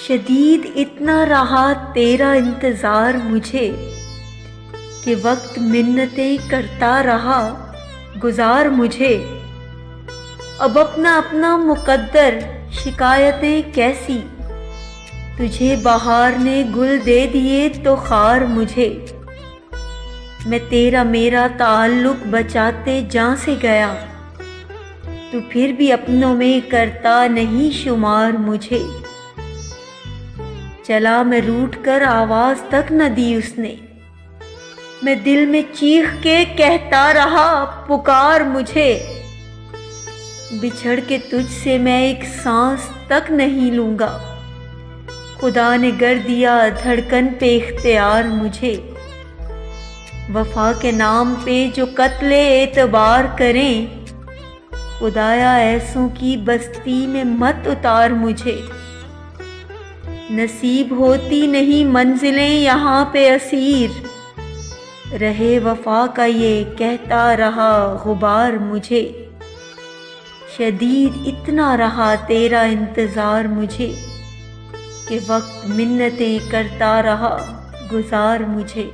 شدید اتنا رہا تیرا انتظار مجھے کہ وقت منتیں کرتا رہا گزار مجھے۔ اب اپنا مقدر شکایتیں کیسی، تجھے بہار نے گل دے دیے تو خار مجھے۔ میں تیرا میرا تعلق بچاتے جاں سے گیا، تو پھر بھی اپنوں میں کرتا نہیں شمار مجھے۔ چلا میں روٹھ کر آواز تک نہ دی اس نے، میں دل میں چیخ کے کہتا رہا پکار مجھے۔ بچھڑ کے تجھ سے میں ایک سانس تک نہیں لوں گا، خدا نے گر دیا دھڑکن پہ اختیار مجھے۔ وفا کے نام پہ جو قتل اعتبار کریں، خدایا ایسوں کی بستی میں مت اتار مجھے۔ نصیب ہوتی نہیں منزلیں یہاں پہ اسیر، رہے وفا کا یہ کہتا رہا غبار مجھے۔ شدید اتنا رہا تیرا انتظار مجھے کہ وقت منتیں کرتا رہا گزار مجھے۔